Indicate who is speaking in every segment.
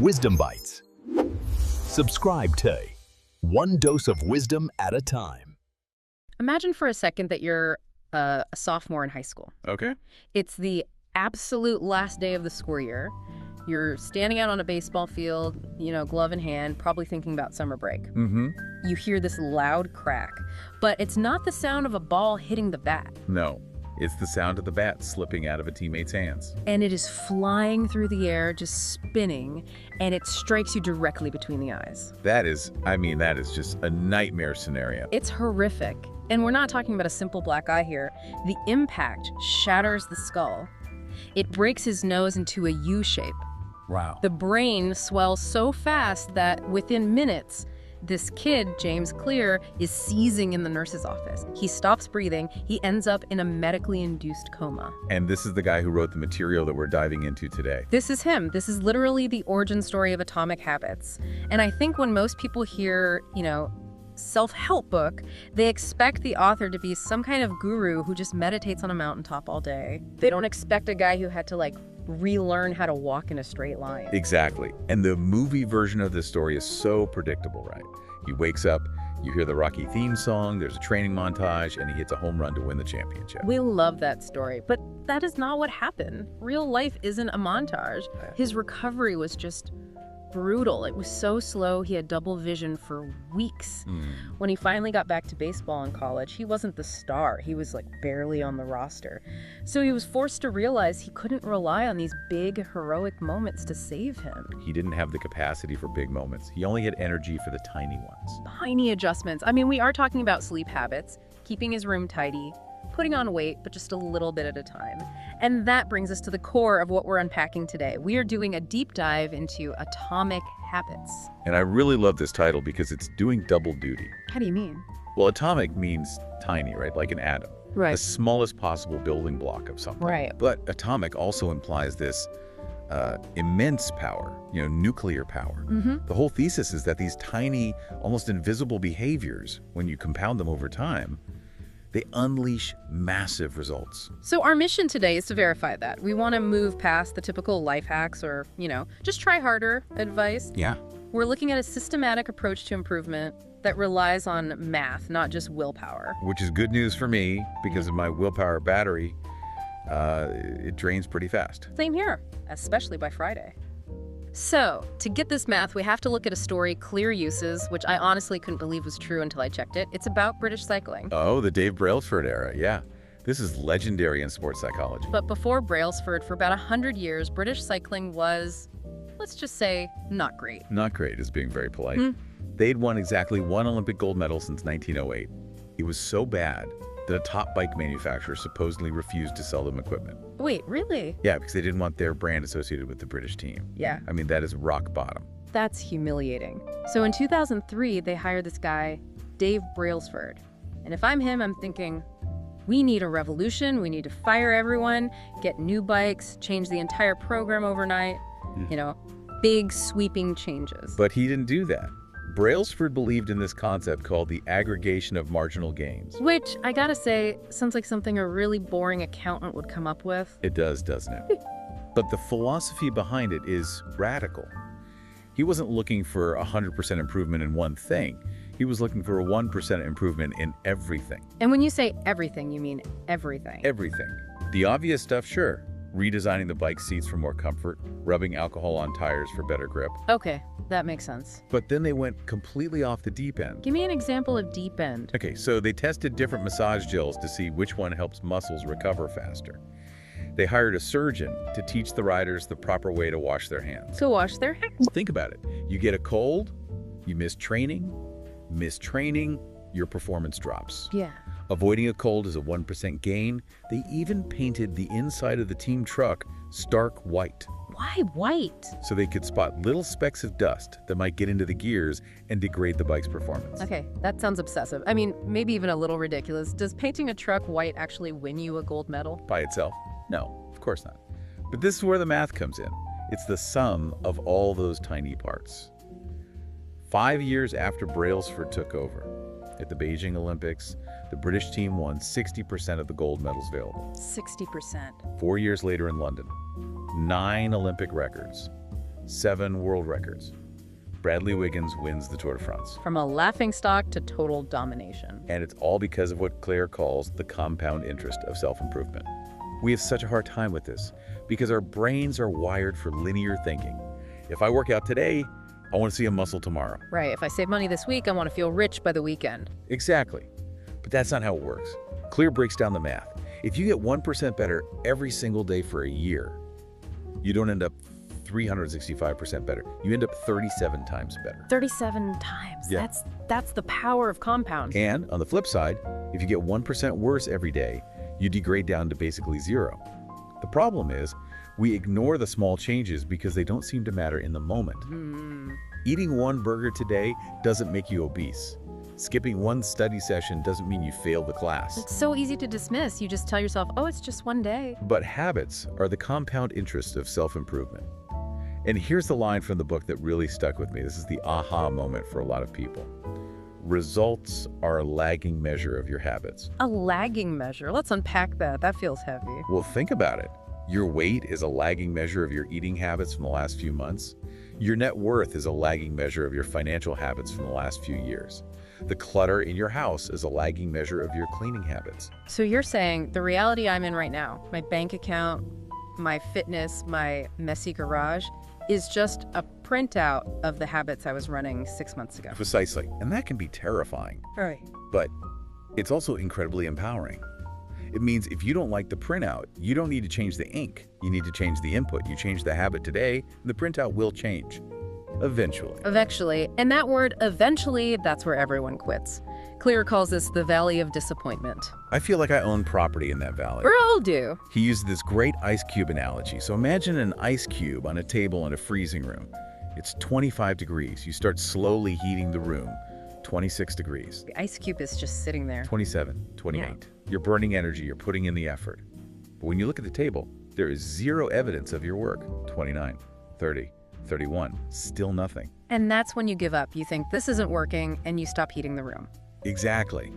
Speaker 1: Wisdom Bites. Subscribe to One Dose of Wisdom at a Time.
Speaker 2: Imagine for a second that you're a sophomore in high school.
Speaker 3: Okay.
Speaker 2: It's the absolute last day of the school year. You're standing out on a baseball field, glove in hand, probably thinking about summer break.
Speaker 3: Mm-hmm.
Speaker 2: You hear this loud crack, but it's not the sound of a ball hitting the bat.
Speaker 3: No, it's the sound of the bat slipping out of a teammate's hands.
Speaker 2: And it is flying through the air, just spinning, and it strikes you directly between the eyes.
Speaker 3: That is just a nightmare scenario.
Speaker 2: It's horrific. And we're not talking about a simple black eye here. The impact shatters the skull. It breaks his nose into a U shape.
Speaker 3: Wow.
Speaker 2: The brain swells so fast that within minutes, this kid, James Clear, is seizing in the nurse's office. He stops breathing. He ends up in a medically induced coma.
Speaker 3: And this is the guy who wrote the material that we're diving into today.
Speaker 2: This is him. This is literally the origin story of Atomic Habits. And I think when most people hear, self-help book, they expect the author to be some kind of guru who just meditates on a mountaintop all day. They don't expect a guy who had to relearn how to walk in a straight line.
Speaker 3: Exactly. And the movie version of this story is so predictable, right? He wakes up, you hear the Rocky theme song, there's a training montage, and he hits a home run to win the championship.
Speaker 2: We love that story, but that is not what happened. Real life isn't a montage. His recovery was just brutal. It was so slow, he had double vision for weeks. When he finally got back to baseball in college, he wasn't the star. He was barely on the roster. So he was forced to realize he couldn't rely on these big, heroic moments to save him.
Speaker 3: He didn't have the capacity for big moments. He only had energy for the tiny ones.
Speaker 2: Tiny adjustments. I mean, we are talking about sleep habits, keeping his room tidy, putting on weight, but just a little bit at a time. And that brings us to the core of what we're unpacking today. We are doing a deep dive into Atomic Habits.
Speaker 3: And I really love this title because it's doing double duty.
Speaker 2: How do you mean?
Speaker 3: Well, atomic means tiny, right? Like an atom.
Speaker 2: Right.
Speaker 3: The smallest possible building block of something.
Speaker 2: Right.
Speaker 3: But atomic also implies this immense power, nuclear power. The whole thesis is that these tiny, almost invisible behaviors, when you compound them over time, they unleash massive results.
Speaker 2: So our mission today is to verify that. We want to move past the typical life hacks or, just try harder advice.
Speaker 3: Yeah.
Speaker 2: We're looking at a systematic approach to improvement that relies on math, not just willpower.
Speaker 3: Which is good news for me because of my willpower battery. It drains pretty fast.
Speaker 2: Same here, especially by Friday. So, to get this math, we have to look at a story, Clear Uses, which I honestly couldn't believe was true until I checked it. It's about British cycling.
Speaker 3: Oh, the Dave Brailsford era, yeah. This is legendary in sports psychology.
Speaker 2: But before Brailsford, for about 100 years, British cycling was, let's just say, not great.
Speaker 3: Not great is being very polite. They'd won exactly one Olympic gold medal since 1908. It was so bad that a top bike manufacturer supposedly refused to sell them equipment.
Speaker 2: Wait, really?
Speaker 3: Yeah, because they didn't want their brand associated with the British team.
Speaker 2: Yeah.
Speaker 3: I mean, that is rock bottom.
Speaker 2: That's humiliating. So in 2003, they hired this guy, Dave Brailsford. And if I'm him, I'm thinking, we need a revolution. We need to fire everyone, get new bikes, change the entire program overnight. Big sweeping changes.
Speaker 3: But he didn't do that. Brailsford believed in this concept called the aggregation of marginal gains.
Speaker 2: Which, I gotta say, sounds like something a really boring accountant would come up with.
Speaker 3: It does, doesn't it? But the philosophy behind it is radical. He wasn't looking for 100% improvement in one thing. He was looking for a 1% improvement in everything.
Speaker 2: And when you say everything, you mean everything.
Speaker 3: Everything. The obvious stuff, sure. Redesigning the bike seats for more comfort, rubbing alcohol on tires for better grip.
Speaker 2: Okay, that makes sense.
Speaker 3: But then they went completely off the deep end.
Speaker 2: Give me an example of deep end.
Speaker 3: Okay, so they tested different massage gels to see which one helps muscles recover faster. They hired a surgeon to teach the riders the proper way to wash their hands.
Speaker 2: To wash their hands?
Speaker 3: Think about it. You get a cold, you miss training, your performance drops.
Speaker 2: Yeah.
Speaker 3: Avoiding a cold is a 1% gain. They even painted the inside of the team truck stark white.
Speaker 2: Why white?
Speaker 3: So they could spot little specks of dust that might get into the gears and degrade the bike's performance.
Speaker 2: Okay, that sounds obsessive. I mean, maybe even a little ridiculous. Does painting a truck white actually win you a gold medal?
Speaker 3: By itself? No, of course not. But this is where the math comes in. It's the sum of all those tiny parts. 5 years after Brailsford took over, at the Beijing Olympics, the British team won 60% of the gold medals available.
Speaker 2: 60%.
Speaker 3: 4 years later in London, 9 Olympic records. 7 world records. Bradley Wiggins wins the Tour de France.
Speaker 2: From a laughingstock to total domination.
Speaker 3: And it's all because of what Claire calls the compound interest of self-improvement. We have such a hard time with this because our brains are wired for linear thinking. If I work out today, I want to see a muscle tomorrow.
Speaker 2: Right, if I save money this week, I want to feel rich by the weekend.
Speaker 3: Exactly. But that's not how it works. Claire breaks down the math. If you get 1% better every single day for a year, you don't end up 365% better. You end up 37 times better.
Speaker 2: 37 times.
Speaker 3: Yeah.
Speaker 2: That's the power of compound.
Speaker 3: And on the flip side, if you get 1% worse every day, you degrade down to basically 0. The problem is, we ignore the small changes because they don't seem to matter in the moment. Eating 1 burger today doesn't make you obese. Skipping 1 study session doesn't mean you failed the class.
Speaker 2: It's so easy to dismiss. You just tell yourself, oh, it's just one day.
Speaker 3: But habits are the compound interest of self-improvement. And here's the line from the book that really stuck with me. This is the aha moment for a lot of people. Results are a lagging measure of your habits.
Speaker 2: A lagging measure. Let's unpack that. That feels heavy.
Speaker 3: Well, think about it. Your weight is a lagging measure of your eating habits from the last few months. Your net worth is a lagging measure of your financial habits from the last few years. The clutter in your house is a lagging measure of your cleaning habits.
Speaker 2: So you're saying the reality I'm in right now, my bank account, my fitness, my messy garage, is just a printout of the habits I was running 6 months ago.
Speaker 3: Precisely. And that can be terrifying.
Speaker 2: Right.
Speaker 3: But it's also incredibly empowering. It means if you don't like the printout, you don't need to change the ink. You need to change the input. You change the habit today, and the printout will change. Eventually.
Speaker 2: Eventually. And that word, eventually, that's where everyone quits. Clear calls this the valley of disappointment.
Speaker 3: I feel like I own property in that valley.
Speaker 2: We all do.
Speaker 3: He used this great ice cube analogy. So imagine an ice cube on a table in a freezing room. It's 25 degrees. You start slowly heating the room. 26 degrees.
Speaker 2: The ice cube is just sitting there.
Speaker 3: 27, 28. Yeah. You're burning energy. You're putting in the effort. But when you look at the table, there is 0 evidence of your work. 29, 30, 31. Still nothing.
Speaker 2: And that's when you give up. You think this isn't working, and you stop heating the room.
Speaker 3: Exactly.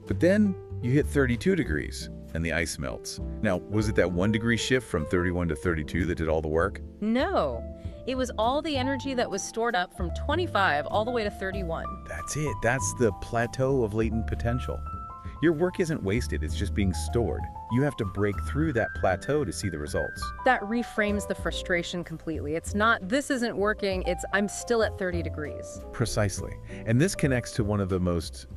Speaker 3: But then you hit 32 degrees and the ice melts. Now, was it that 1 degree shift from 31 to 32 that did all the work?
Speaker 2: No. It was all the energy that was stored up from 25 all the way to 31.
Speaker 3: That's it. That's the plateau of latent potential. Your work isn't wasted, it's just being stored. You have to break through that plateau to see the results.
Speaker 2: That reframes the frustration completely. It's not, this isn't working, it's, I'm still at 30 degrees.
Speaker 3: Precisely. And this connects to one of the most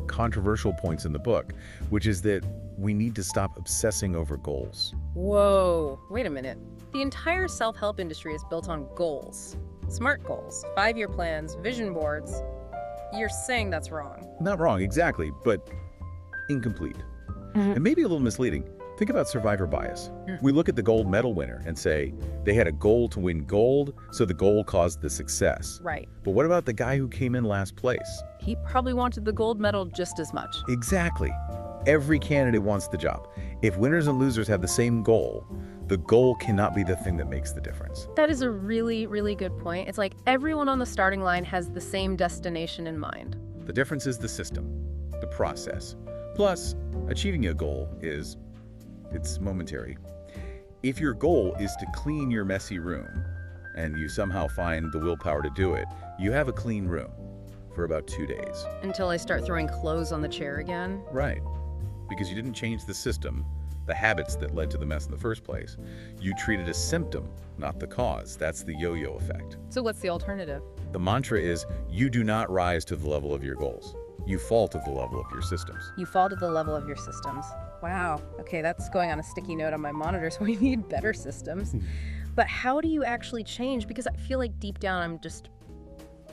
Speaker 3: controversial points in the book, which is that we need to stop obsessing over goals.
Speaker 2: Whoa, wait a minute. The entire self-help industry is built on goals. SMART goals, 5-year plans, vision boards. You're saying that's wrong.
Speaker 3: Not wrong, exactly, but incomplete. And maybe a little misleading. Think about survivor bias. We look at the gold medal winner and say, they had a goal to win gold, so the goal caused the success.
Speaker 2: Right.
Speaker 3: But what about the guy who came in last place?
Speaker 2: He probably wanted the gold medal just as much.
Speaker 3: Exactly. Every candidate wants the job. If winners and losers have the same goal, the goal cannot be the thing that makes the difference.
Speaker 2: That is a really, really good point. It's like everyone on the starting line has the same destination in mind.
Speaker 3: The difference is the system, the process. Plus, achieving a goal it's momentary. If your goal is to clean your messy room, and you somehow find the willpower to do it, you have a clean room for about 2 days.
Speaker 2: Until I start throwing clothes on the chair again?
Speaker 3: Right. Because you didn't change the system, the habits that led to the mess in the first place. You treated a symptom, not the cause. That's the yo-yo effect.
Speaker 2: So what's the alternative?
Speaker 3: The mantra is, you do not rise to the level of your goals. You fall to the level of your systems.
Speaker 2: You fall to the level of your systems. Wow. Okay, that's going on a sticky note on my monitor, so we need better systems. But how do you actually change? Because I feel like deep down I'm just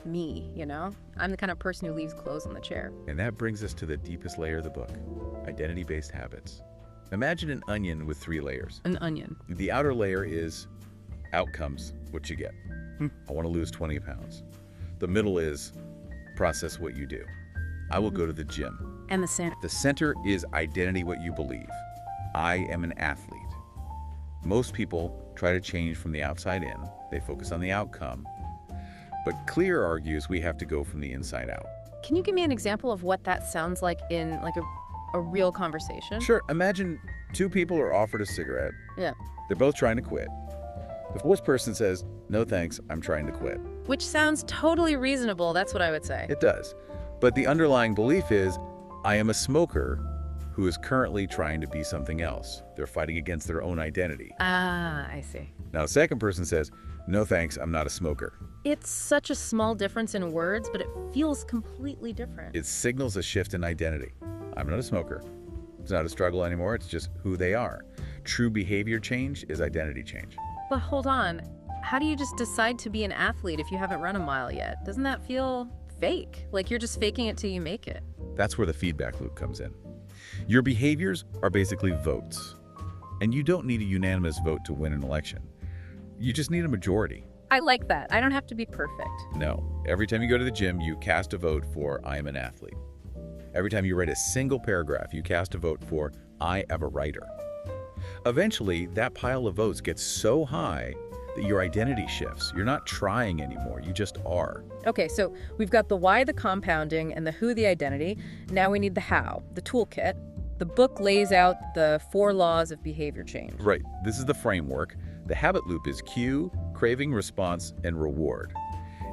Speaker 2: me, you know? I'm the kind of person who leaves clothes on the chair.
Speaker 3: And that brings us to the deepest layer of the book, identity-based habits. Imagine an onion with 3 layers.
Speaker 2: An onion.
Speaker 3: The outer layer is outcomes, what you get. I want to lose 20 pounds. The middle is process what you do. I will go to the gym.
Speaker 2: And the center.
Speaker 3: The center is identity, what you believe. I am an athlete. Most people try to change from the outside in. They focus on the outcome. But Clear argues we have to go from the inside out.
Speaker 2: Can you give me an example of what that sounds like in like a real conversation?
Speaker 3: Sure. Imagine 2 people are offered a cigarette.
Speaker 2: Yeah.
Speaker 3: They're both trying to quit. The fourth person says, no thanks, I'm trying to quit.
Speaker 2: Which sounds totally reasonable. That's what I would say.
Speaker 3: It does. But the underlying belief is, I am a smoker who is currently trying to be something else. They're fighting against their own identity.
Speaker 2: Ah, I see.
Speaker 3: Now, the second person says, no thanks, I'm not a smoker.
Speaker 2: It's such a small difference in words, but it feels completely different.
Speaker 3: It signals a shift in identity. I'm not a smoker. It's not a struggle anymore, it's just who they are. True behavior change is identity change.
Speaker 2: But hold on. How do you just decide to be an athlete if you haven't run a mile yet? Doesn't that feel fake? Like you're just faking it till you make it.
Speaker 3: That's where the feedback loop comes in. Your behaviors are basically votes. And you don't need a unanimous vote to win an election. You just need a majority.
Speaker 2: I like that. I don't have to be perfect.
Speaker 3: No. Every time you go to the gym, you cast a vote for I am an athlete. Every time you write a single paragraph, you cast a vote for I am a writer. Eventually, that pile of votes gets so high that your identity shifts. You're not trying anymore, you just are.
Speaker 2: Okay, so we've got the why, the compounding, and the who, the identity. Now we need the how, the toolkit. The book lays out the 4 laws of behavior change.
Speaker 3: Right, this is the framework. The habit loop is cue, craving, response, and reward.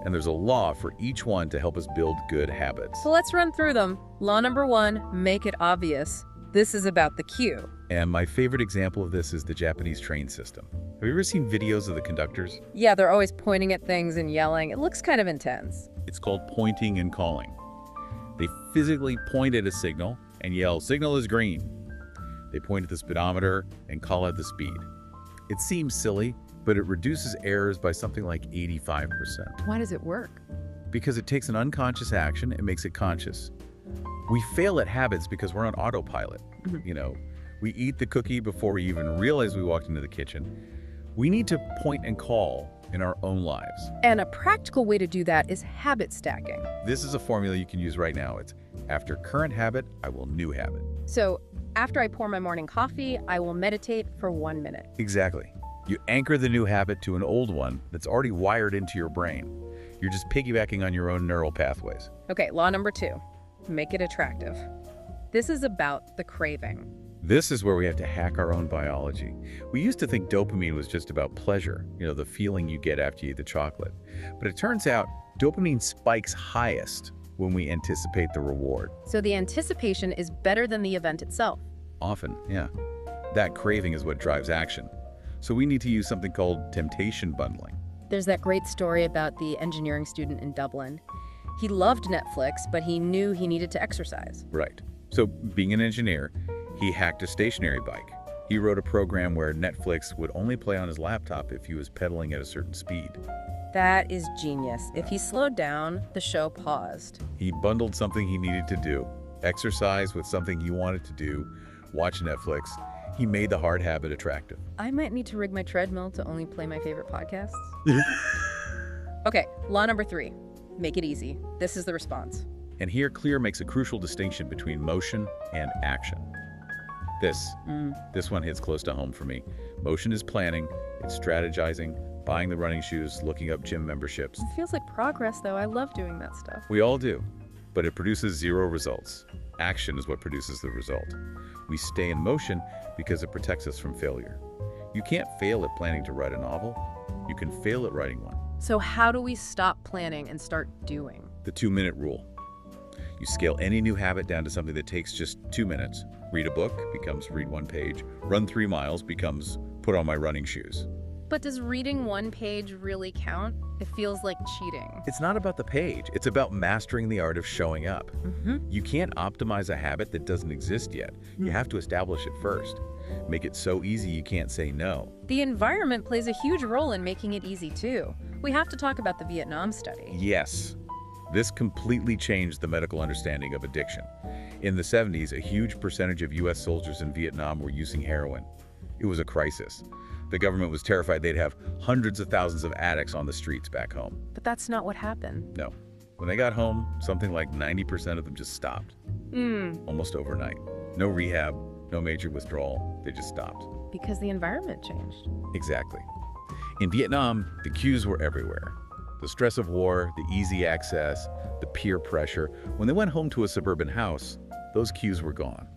Speaker 3: And there's a law for each one to help us build good habits.
Speaker 2: So let's run through them. Law number 1, make it obvious. This is about the cue.
Speaker 3: And my favorite example of this is the Japanese train system. Have you ever seen videos of the conductors?
Speaker 2: Yeah, they're always pointing at things and yelling. It looks kind of intense.
Speaker 3: It's called pointing and calling. They physically point at a signal and yell, "Signal is green." They point at the speedometer and call out the speed. It seems silly, but it reduces errors by something like 85%.
Speaker 2: Why does it work?
Speaker 3: Because it takes an unconscious action and makes it conscious. We fail at habits because we're on autopilot. You know, we eat the cookie before we even realize we walked into the kitchen. We need to point and call in our own lives.
Speaker 2: And a practical way to do that is habit stacking.
Speaker 3: This is a formula you can use right now. It's after current habit, I will new habit.
Speaker 2: So after I pour my morning coffee, I will meditate for 1 minute.
Speaker 3: Exactly. You anchor the new habit to an old one that's already wired into your brain. You're just piggybacking on your own neural pathways.
Speaker 2: Okay, law number 2, make it attractive. This is about the craving.
Speaker 3: This is where we have to hack our own biology. We used to think dopamine was just about pleasure, the feeling you get after you eat the chocolate. But it turns out dopamine spikes highest when we anticipate the reward.
Speaker 2: So the anticipation is better than the event itself.
Speaker 3: Often, yeah. That craving is what drives action. So we need to use something called temptation bundling.
Speaker 2: There's that great story about the engineering student in Dublin. He loved Netflix, but he knew he needed to exercise.
Speaker 3: Right. So being an engineer, he hacked a stationary bike. He wrote a program where Netflix would only play on his laptop if he was pedaling at a certain speed.
Speaker 2: That is genius. If he slowed down, the show paused.
Speaker 3: He bundled something he needed to do, exercise with something he wanted to do, watch Netflix. He made the hard habit attractive.
Speaker 2: I might need to rig my treadmill to only play my favorite podcasts. Okay, law number 3, make it easy. This is the response.
Speaker 3: And here, Clear makes a crucial distinction between motion and action. This one hits close to home for me. Motion is planning, it's strategizing, buying the running shoes, looking up gym memberships.
Speaker 2: It feels like progress, though. I love doing that stuff.
Speaker 3: We all do, but it produces 0 results. Action is what produces the result. We stay in motion because it protects us from failure. You can't fail at planning to write a novel. You can fail at writing one.
Speaker 2: So how do we stop planning and start doing?
Speaker 3: The 2-minute rule. You scale any new habit down to something that takes just 2 minutes. Read a book becomes read 1 page. Run 3 miles becomes put on my running shoes.
Speaker 2: But does reading 1 page really count? It feels like cheating.
Speaker 3: It's not about the page. It's about mastering the art of showing up. You can't optimize a habit that doesn't exist yet. You have to establish it first. Make it so easy you can't say no.
Speaker 2: The environment plays a huge role in making it easy, too. We have to talk about the Vietnam study.
Speaker 3: Yes. This completely changed the medical understanding of addiction. In the 70s, a huge percentage of U.S. soldiers in Vietnam were using heroin. It was a crisis. The government was terrified they'd have hundreds of thousands of addicts on the streets back home.
Speaker 2: But that's not what happened.
Speaker 3: No. When they got home, something like 90% of them just stopped. Almost overnight. No rehab, no major withdrawal. They just stopped.
Speaker 2: Because the environment changed.
Speaker 3: Exactly. In Vietnam, the cues were everywhere. The stress of war, the easy access, the peer pressure. When they went home to a suburban house, those cues were gone.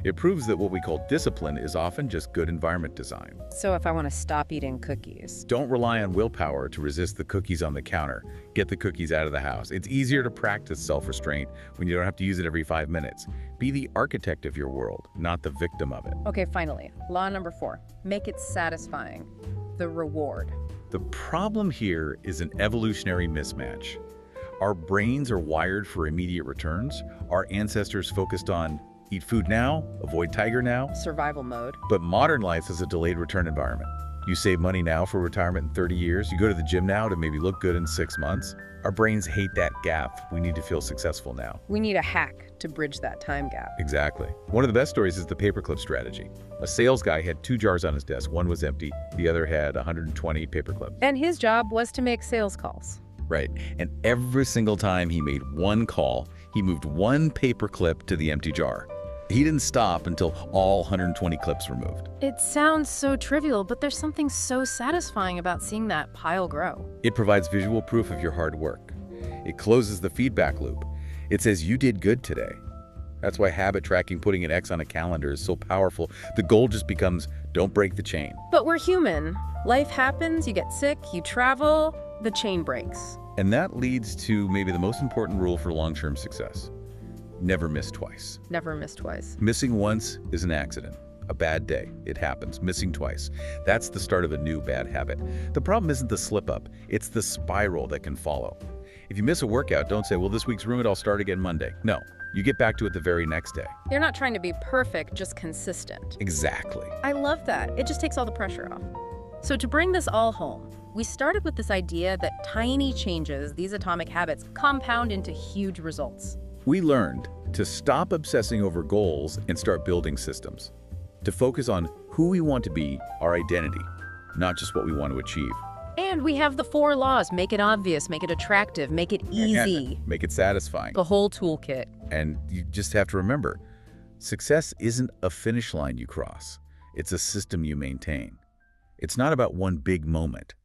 Speaker 3: It proves that what we call discipline is often just good environment design.
Speaker 2: So if I want to stop eating cookies.
Speaker 3: Don't rely on willpower to resist the cookies on the counter. Get the cookies out of the house. It's easier to practice self-restraint when you don't have to use it every 5 minutes. Be the architect of your world, not the victim of it.
Speaker 2: Okay, finally, law number 4. Make it satisfying. The reward.
Speaker 3: The problem here is an evolutionary mismatch. Our brains are wired for immediate returns. Our ancestors focused on eat food now, avoid tiger now.
Speaker 2: Survival mode.
Speaker 3: But modern life is a delayed return environment. You save money now for retirement in 30 years. You go to the gym now to maybe look good in 6 months. Our brains hate that gap. We need to feel successful now.
Speaker 2: We need a hack to bridge that time gap.
Speaker 3: Exactly. One of the best stories is the paperclip strategy. A sales guy had 2 jars on his desk. One was empty. The other had 120 paperclips.
Speaker 2: And his job was to make sales calls.
Speaker 3: Right. And every single time he made one call, he moved one paperclip to the empty jar. He didn't stop until all 120 clips were moved.
Speaker 2: It sounds so trivial, but there's something so satisfying about seeing that pile grow.
Speaker 3: It provides visual proof of your hard work. It closes the feedback loop. It says you did good today. That's why habit tracking, putting an X on a calendar, is so powerful. The goal just becomes, don't break the chain.
Speaker 2: But we're human. Life happens, you get sick, you travel, the chain breaks.
Speaker 3: And that leads to maybe the most important rule for long-term success. Never miss twice.
Speaker 2: Never miss twice.
Speaker 3: Missing once is an accident, a bad day. It happens. Missing twice. That's the start of a new bad habit. The problem isn't the slip-up. It's the spiral that can follow. If you miss a workout, don't say, well, this week's ruined, I'll start again Monday. No, you get back to it the very next day.
Speaker 2: You're not trying to be perfect, just consistent.
Speaker 3: Exactly.
Speaker 2: I love that. It just takes all the pressure off. So to bring this all home, we started with this idea that tiny changes, these atomic habits, compound into huge results.
Speaker 3: We learned to stop obsessing over goals and start building systems. To focus on who we want to be, our identity, not just what we want to achieve.
Speaker 2: And we have the 4 laws. Make it obvious, make it attractive, make it easy.
Speaker 3: Make it satisfying.
Speaker 2: The whole toolkit.
Speaker 3: And you just have to remember, success isn't a finish line you cross. It's a system you maintain. It's not about one big moment.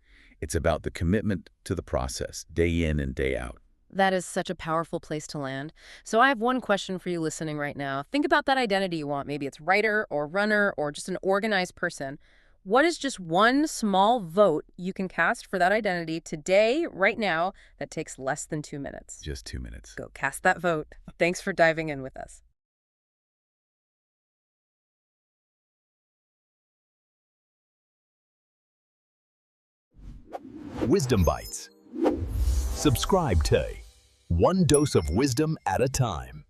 Speaker 3: It's about the commitment to the process, day in and day out.
Speaker 2: That is such a powerful place to land. So I have one question for you listening right now. Think about that identity you want. Maybe it's writer or runner or just an organized person. What is just one small vote you can cast for that identity today, right now, that takes less than 2 minutes?
Speaker 3: Just 2 minutes.
Speaker 2: Go cast that vote. Thanks for diving in with us.
Speaker 1: Wisdom Bites. Subscribe to One Dose of Wisdom at a Time.